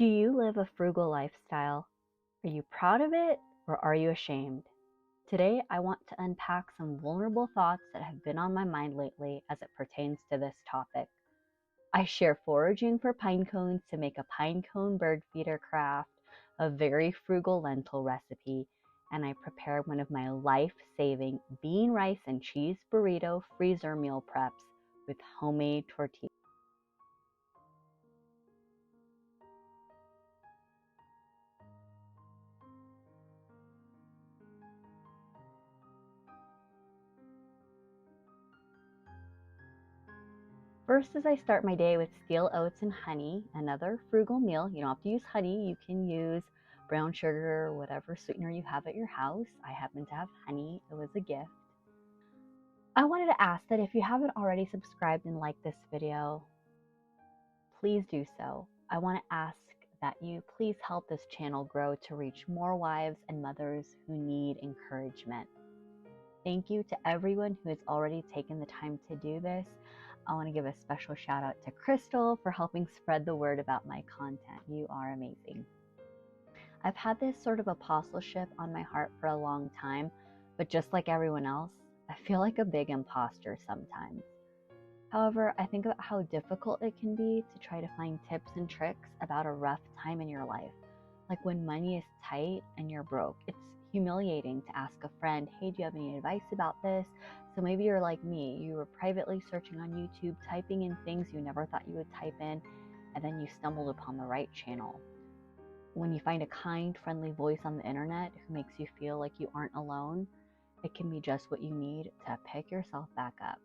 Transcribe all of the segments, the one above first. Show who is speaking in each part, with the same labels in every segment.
Speaker 1: Do you live a frugal lifestyle? Are you proud of it or are you ashamed? Today, I want to unpack some vulnerable thoughts that have been on my mind lately as it pertains to this topic. I share foraging for pine cones to make a pine cone bird feeder craft, a very frugal lentil recipe, and I prepare one of my life-saving bean, rice, and cheese burrito freezer meal preps with homemade tortillas. First, as I start my day with steel oats and honey, another frugal meal. You don't have to use honey. You can use brown sugar or whatever sweetener you have at your house. I happen to have honey. It was a gift. I wanted to ask that if you haven't already subscribed and liked this video, please do so. I want to ask that you please help this channel grow to reach more wives and mothers who need encouragement. Thank you to everyone who has already taken the time to do this. I want to give a special shout out to Crystal for helping spread the word about my content. You are amazing. I've had this sort of apostleship on my heart for a long time, but just like everyone else, I feel like a big imposter sometimes. However, I think about how difficult it can be to try to find tips and tricks about a rough time in your life. Like when money is tight and you're broke, it's humiliating to ask a friend, hey, do you have any advice about this? So maybe you're like me, you were privately searching on YouTube, typing in things you never thought you would type in, and then you stumbled upon the right channel. When you find a kind, friendly voice on the internet who makes you feel like you aren't alone, it can be just what you need to pick yourself back up.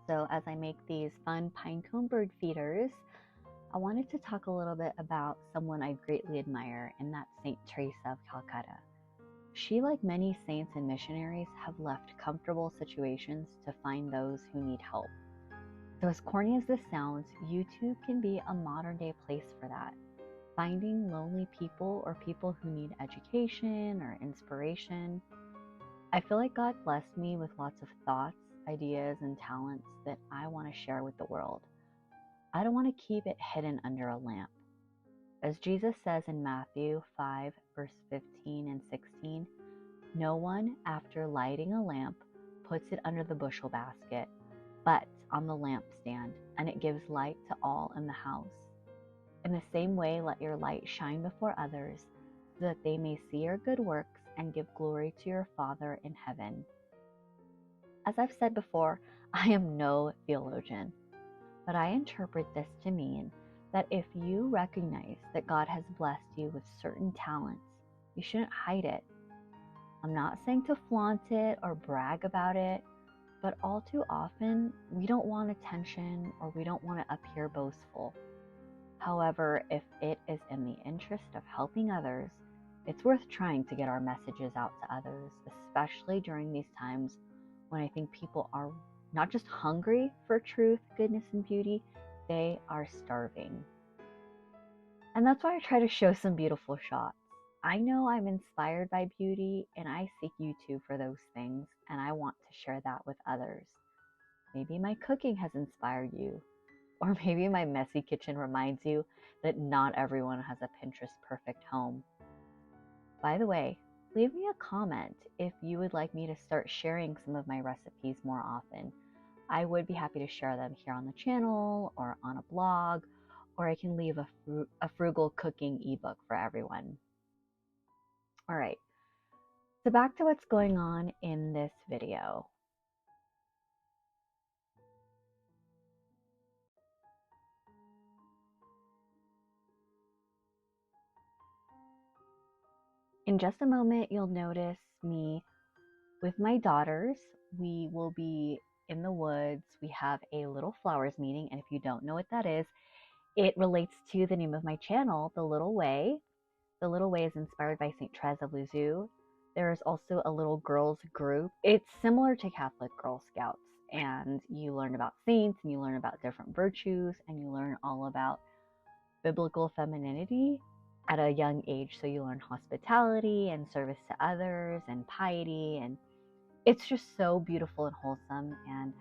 Speaker 1: So as I make these fun pinecone bird feeders, I wanted to talk a little bit about someone I greatly admire, and that's Saint Teresa of Calcutta. She, like many saints and missionaries, have left comfortable situations to find those who need help. So as corny as this sounds, YouTube can be a modern day place for that. Finding lonely people or people who need education or inspiration. I feel like God blessed me with lots of thoughts, ideas, and talents that I want to share with the world. I don't want to keep it hidden under a lamp. As Jesus says in Matthew 5, verse 15 and 16, no one, after lighting a lamp, puts it under the bushel basket, but on the lampstand, and it gives light to all in the house. In the same way, let your light shine before others, so that they may see your good works and give glory to your Father in heaven. As I've said before, I am no theologian, but I interpret this to mean that if you recognize that God has blessed you with certain talents, you shouldn't hide it. I'm not saying to flaunt it or brag about it, but all too often we don't want attention or we don't want to appear boastful. However, if it is in the interest of helping others, it's worth trying to get our messages out to others, especially during these times when I think people are not just hungry for truth, goodness, and beauty, they are starving. And that's why I try to show some beautiful shots. I know I'm inspired by beauty and I seek YouTube for those things, and I want to share that with others. Maybe my cooking has inspired you, or maybe my messy kitchen reminds you that not everyone has a Pinterest perfect home. By the way, leave me a comment if you would like me to start sharing some of my recipes more often. I would be happy to share them here on the channel or on a blog, or I can leave a frugal cooking ebook for everyone. All right, so back to what's going on in this video. In just a moment, you'll notice me with my daughters. We will be in the woods. We have a Little Flowers meeting, and if you don't know what that is, it relates to the name of my channel, The Little Way. The Little Way is inspired by St. Therese of Lisieux. There is also a little girls group. It's similar to Catholic Girl Scouts, and you learn about saints, and you learn about different virtues, and you learn all about biblical femininity at a young age. So you learn hospitality and service to others and piety, and it's just so beautiful and wholesome. And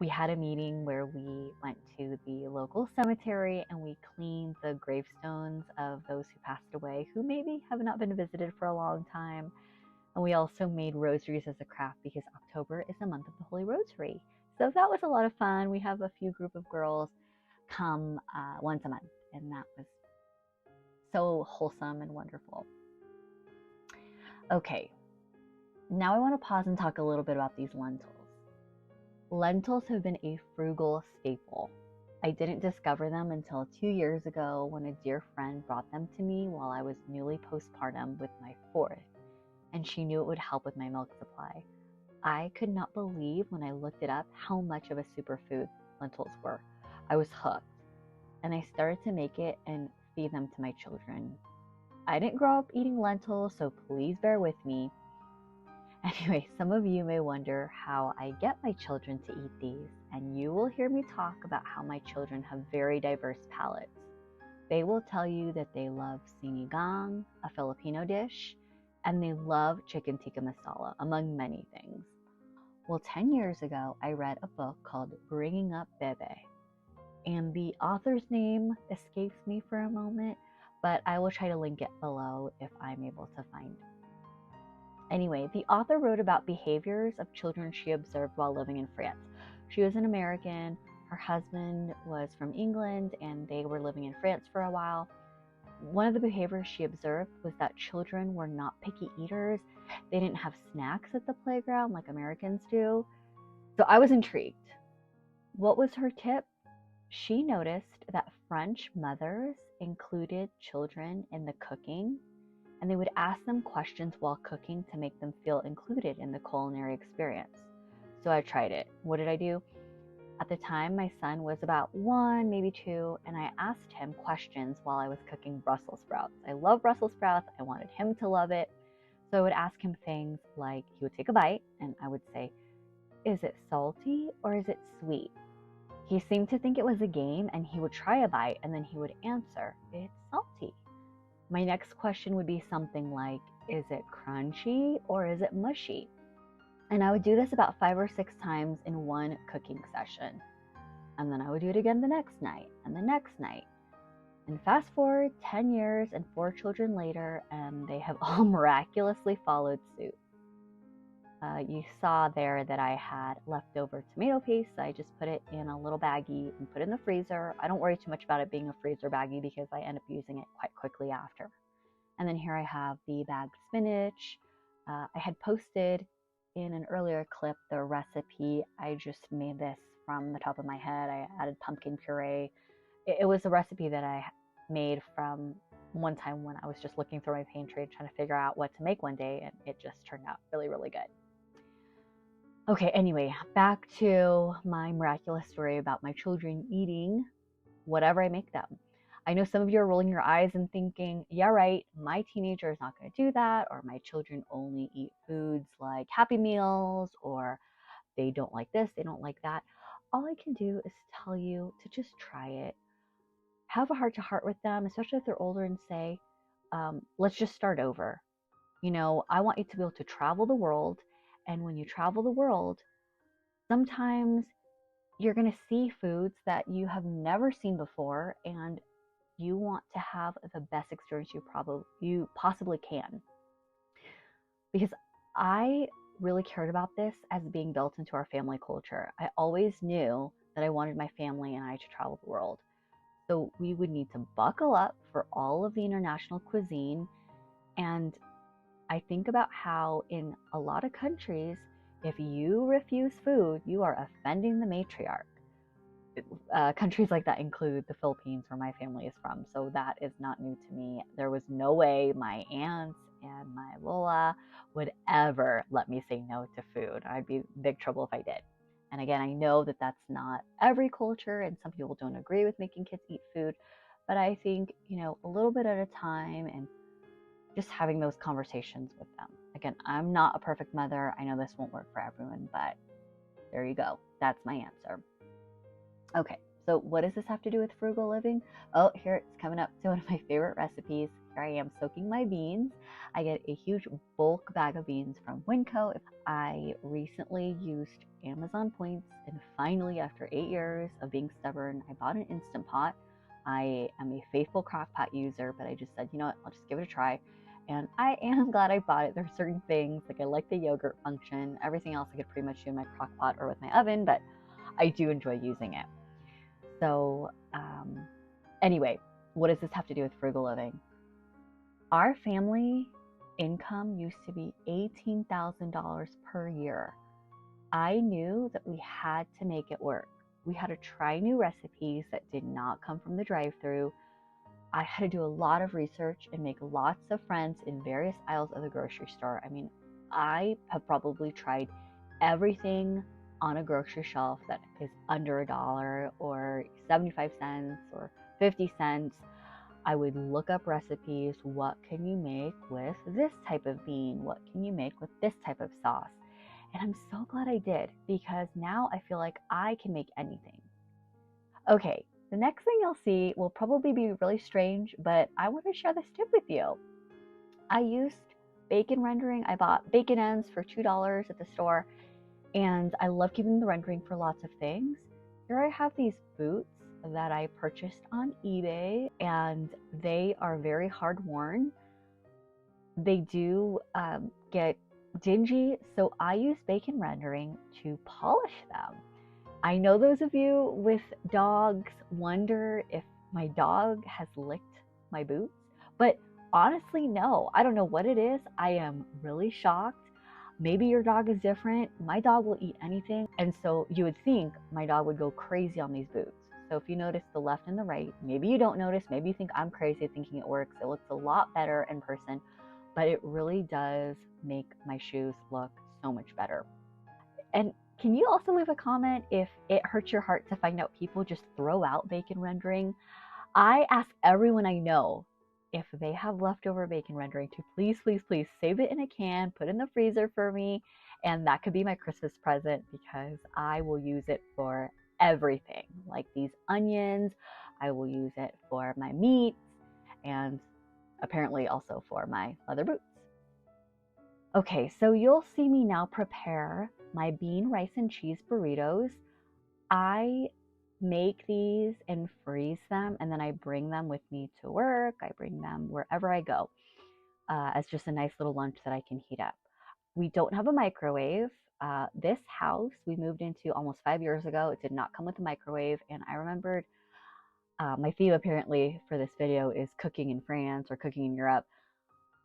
Speaker 1: We had a meeting where we went to the local cemetery and we cleaned the gravestones of those who passed away, who maybe have not been visited for a long time. And we also made rosaries as a craft because October is the month of the Holy Rosary. So that was a lot of fun. We have a few group of girls come once a month, and that was so wholesome and wonderful. Okay, now I want to pause and talk a little bit about these lentils. Lentils have been a frugal staple. I didn't discover them until 2 years ago when a dear friend brought them to me while I was newly postpartum with my fourth, and she knew it would help with my milk supply. I could not believe when I looked it up how much of a superfood lentils were. I was hooked, and I started to make it and feed them to my children. I didn't grow up eating lentils, so please bear with me. Anyway, some of you may wonder how I get my children to eat these, and you will hear me talk about how my children have very diverse palates. They will tell you that they love sinigang, a Filipino dish, and they love chicken tikka masala, among many things. Well, 10 years ago, I read a book called Bringing Up Bebe, and the author's name escapes me for a moment, but I will try to link it below if I'm able to find it. Anyway, the author wrote about behaviors of children she observed while living in France. She was an American, her husband was from England, and they were living in France for a while. One of the behaviors she observed was that children were not picky eaters. They didn't have snacks at the playground like Americans do. So I was intrigued. What was her tip? She noticed that French mothers included children in the cooking, and they would ask them questions while cooking to make them feel included in the culinary experience. So I tried it. What did I do? At the time, my son was about 1, maybe 2, and I asked him questions while I was cooking Brussels sprouts. I love Brussels sprouts. I wanted him to love it. So I would ask him things like, he would take a bite, and I would say, is it salty or is it sweet? He seemed to think it was a game, and he would try a bite, and then he would answer, it's salty. My next question would be something like, is it crunchy or is it mushy? And I would do this about 5 or 6 times in one cooking session. And then I would do it again the next night and the next night. And fast forward 10 years and 4 children later, and they have all miraculously followed suit. You saw there that I had leftover tomato paste. So I just put it in a little baggie and put it in the freezer. I don't worry too much about it being a freezer baggie because I end up using it quite quickly after. And then here I have the bagged spinach. I had posted in an earlier clip the recipe. I just made this from the top of my head. I added pumpkin puree. It was a recipe that I made from one time when I was just looking through my pantry trying to figure out what to make one day, and it just turned out really, really good. Okay, anyway, back to my miraculous story about my children eating whatever I make them. I know some of you are rolling your eyes and thinking, yeah, right, my teenager is not going to do that, or my children only eat foods like Happy Meals, or they don't like this, they don't like that. All I can do is tell you to just try it. Have a heart-to-heart with them, especially if they're older, and say, let's just start over. You know, I want you to be able to travel the world, and when you travel the world, sometimes you're going to see foods that you have never seen before, and you want to have the best experience you possibly can. Because I really cared about this as being built into our family culture. I always knew that I wanted my family and I to travel the world. So we would need to buckle up for all of the international cuisine. And I think about how in a lot of countries, if you refuse food, you are offending the matriarch. Countries like that include the Philippines, where my family is from, so that is not new to me. There was no way my aunts and my Lola would ever let me say no to food. I'd be in big trouble if I did. And again, I know that that's not every culture, and some people don't agree with making kids eat food, but I think, you know, a little bit at a time and just having those conversations with them. Again, I'm not a perfect mother. I know this won't work for everyone, but there you go. That's my answer. Okay, So what does this have to do with frugal living? Oh, here it's coming up to one of my favorite recipes. Here I am soaking my beans. I get a huge bulk bag of beans from Winco. I recently used Amazon points, and finally, after 8 years of being stubborn, I bought an Instant Pot. I am a faithful crock pot user, but I just said, you know what, I'll just give it a try. And I am glad I bought it. There are certain things, like I like the yogurt function. Everything else I could pretty much do in my crock pot or with my oven, but I do enjoy using it. So anyway, what does this have to do with frugal living? Our family income used to be $18,000 per year. I knew that we had to make it work. We had to try new recipes that did not come from the drive-thru. I had to do a lot of research and make lots of friends in various aisles of the grocery store. I mean, I have probably tried everything on a grocery shelf that is under $1 or 75 cents or 50 cents. I would look up recipes. What can you make with this type of bean? What can you make with this type of sauce? And I'm so glad I did, because now I feel like I can make anything. Okay, the next thing you'll see will probably be really strange, but I want to share this tip with you. I used bacon rendering. I bought bacon ends for $2 at the store, and I love keeping the rendering for lots of things. Here I have these boots that I purchased on eBay, and they are very hard worn. They do get dingy, so I use bacon rendering to polish them. I know those of you with dogs wonder if my dog has licked my boots, but honestly, no. I don't know what it is. I am really shocked. Maybe your dog is different. My dog will eat anything, and so you would think my dog would go crazy on these boots. So if you notice the left and the right, maybe you don't notice, maybe you think I'm crazy thinking it works. It looks a lot better in person, but it really does make my shoes look so much better. And can you also leave a comment if it hurts your heart to find out people just throw out bacon rendering? I ask everyone I know if they have leftover bacon rendering to please, please, please save it in a can, put it in the freezer for me, and that could be my Christmas present, because I will use it for everything. Like these onions, I will use it for my meats, and apparently also for my leather boots. Okay, so you'll see me now prepare my bean, rice, and cheese burritos. I make these and freeze them, and then I bring them with me to work. I bring them wherever I go as just a nice little lunch that I can heat up. We don't have a microwave. This house we moved into almost 5 years ago. It did not come with a microwave, and I remembered my theme apparently for this video is cooking in France or cooking in Europe.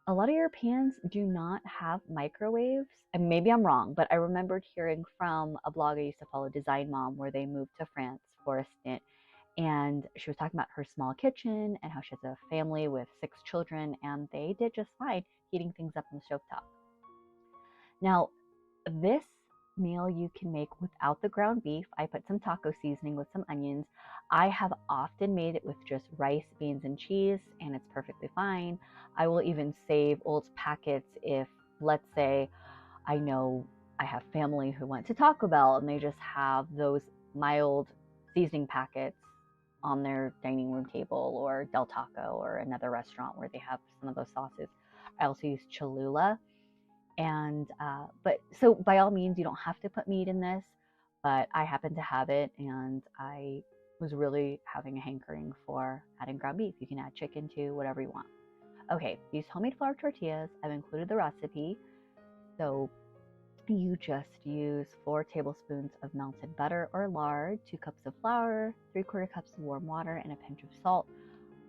Speaker 1: A lot of Europeans do not have microwaves, and maybe I'm wrong, but I remembered hearing from a blog I used to follow, Design Mom, where they moved to France for a stint, and she was talking about her small kitchen and how she has a family with 6 children, and they did just fine heating things up on the stovetop. Now, this meal you can make without the ground beef. I put some taco seasoning with some onions. I have often made it with just rice, beans, and cheese, and it's perfectly fine. I will even save old packets if, let's say, I know I have family who went to Taco Bell and they just have those mild seasoning packets on their dining room table, or Del Taco or another restaurant where they have some of those sauces. I also use Cholula. And but so by all means, you don't have to put meat in this, but I happen to have it, and I was really having a hankering for adding ground beef. You can add chicken too, whatever you want. Okay, these homemade flour tortillas, I've included the recipe. So you just use 4 tablespoons of melted butter or lard, 2 cups of flour, 3/4 cups of warm water, and a pinch of salt.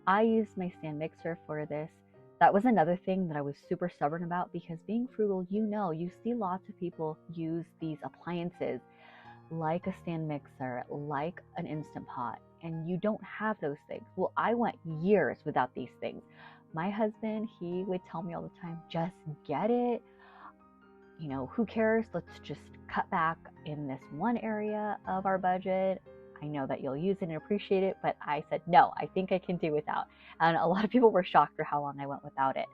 Speaker 1: I use my stand mixer for this. That was another thing that I was super stubborn about, because being frugal, you see lots of people use these appliances like a stand mixer, like an Instant Pot, and you don't have those things. Well, I went years without these things. My husband, he would tell me all the time, just get it. You know, who cares? Let's just cut back in this one area of our budget. I know that you'll use it and appreciate it, but I said, no, I think I can do without. And a lot of people were shocked for how long I went without it.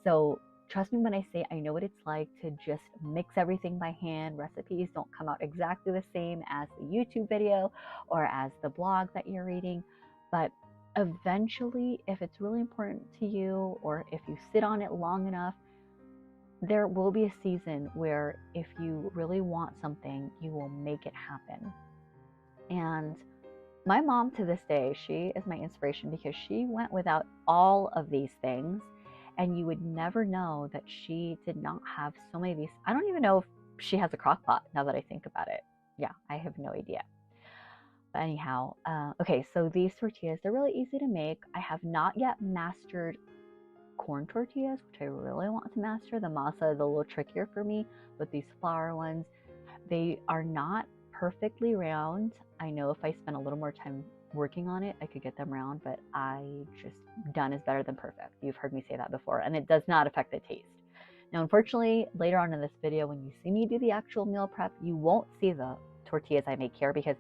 Speaker 1: So trust me when I say I know what it's like to just mix everything by hand. Recipes don't come out exactly the same as the YouTube video or as the blog that you're reading, but eventually, if it's really important to you or if you sit on it long enough, there will be a season where if you really want something, you will make it happen. And my mom to this day, she is my inspiration because she went without all of these things, and you would never know that she did not have so many of these. I don't even know if she has a crock pot now that I think about it. Yeah, I have no idea. But anyhow, okay, so these tortillas, they're really easy to make. I have not yet mastered corn tortillas, which I really want to master. The masa is a little trickier for me, but these flour ones, they are not perfectly round. I know if I spent a little more time working on it, I could get them round, but done is better than perfect. You've heard me say that before, and it does not affect the taste. Now, unfortunately, later on in this video, when you see me do the actual meal prep, you won't see the tortillas I make here because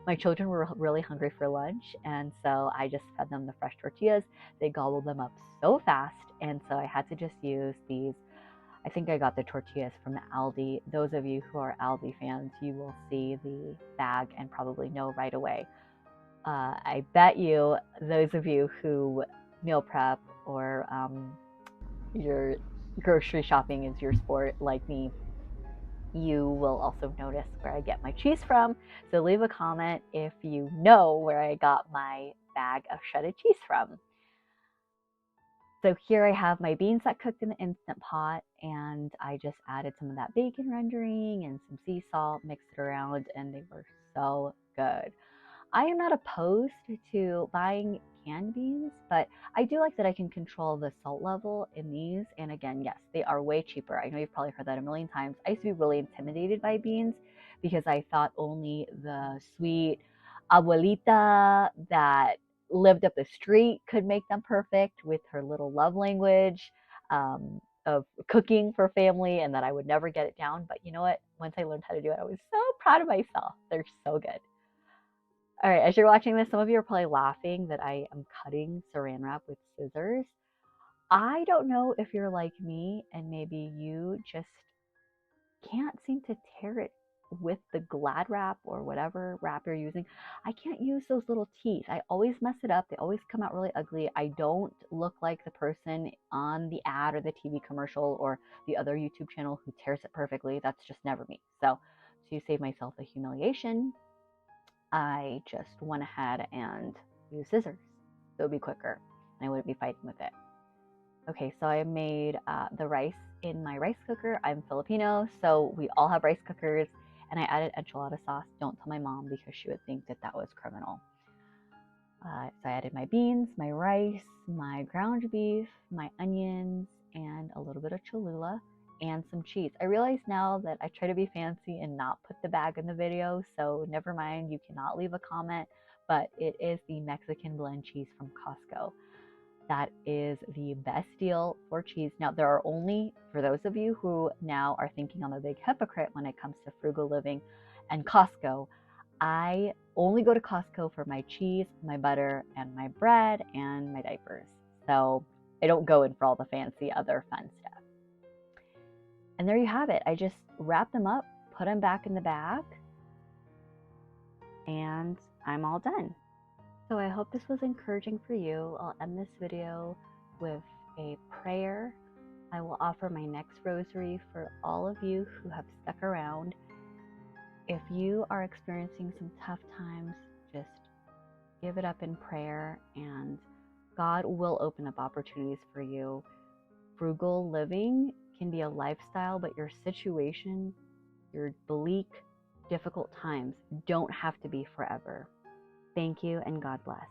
Speaker 1: my children were really hungry for lunch, and so I just fed them the fresh tortillas. They gobbled them up so fast, and so I had to just use these. I think I got the tortillas from Aldi. Those of you who are Aldi fans, you will see the bag and probably know right away. I bet you those of you who meal prep or your grocery shopping is your sport like me, you will also notice where I get my cheese from. So leave a comment if you know where I got my bag of shredded cheese from. So here I have my beans that cooked in the Instant Pot, and I just added some of that bacon rendering and some sea salt, mixed it around, and they were so good. I am not opposed to buying canned beans, but I do like that I can control the salt level in these. And again, yes, they are way cheaper. I know you've probably heard that a million times. I used to be really intimidated by beans because I thought only the sweet abuelita that lived up the street could make them perfect with her little love language of cooking for family, and that I would never get it down. But you know what? Once I learned how to do it, I was so proud of myself. They're so good. All right, as you're watching this, some of you are probably laughing that I am cutting saran wrap with scissors. I don't know if you're like me and maybe you just can't seem to tear it with the Glad wrap or whatever wrap you're using. I can't use those little teeth. I always mess it up. They always come out really ugly. I don't look like the person on the ad or the TV commercial or the other YouTube channel who tears it perfectly. That's just never me. So to save myself the humiliation, I just went ahead and used scissors. So it would be quicker and I wouldn't be fighting with it. Okay, so I made the rice in my rice cooker. I'm Filipino, so we all have rice cookers, and I added enchilada sauce. Don't tell my mom because she would think that that was criminal. So I added my beans, my rice, my ground beef, my onions, and a little bit of Cholula and some cheese. I realize now that I try to be fancy and not put the bag in the video, so never mind, you cannot leave a comment, but it is the Mexican blend cheese from Costco. That is the best deal for cheese. Now, there are only, for those of you who now are thinking I'm a big hypocrite when it comes to frugal living and Costco, I only go to Costco for my cheese, my butter, and my bread, and my diapers. So I don't go in for all the fancy other fun stuff. And there you have it. I just wrap them up, put them back in the bag, and I'm all done. So I hope this was encouraging for you. I'll end this video with a prayer. I will offer my next rosary for all of you who have stuck around. If you are experiencing some tough times, just give it up in prayer and God will open up opportunities for you. Frugal living can be a lifestyle, but your situation, your bleak, difficult times don't have to be forever. Thank you and God bless.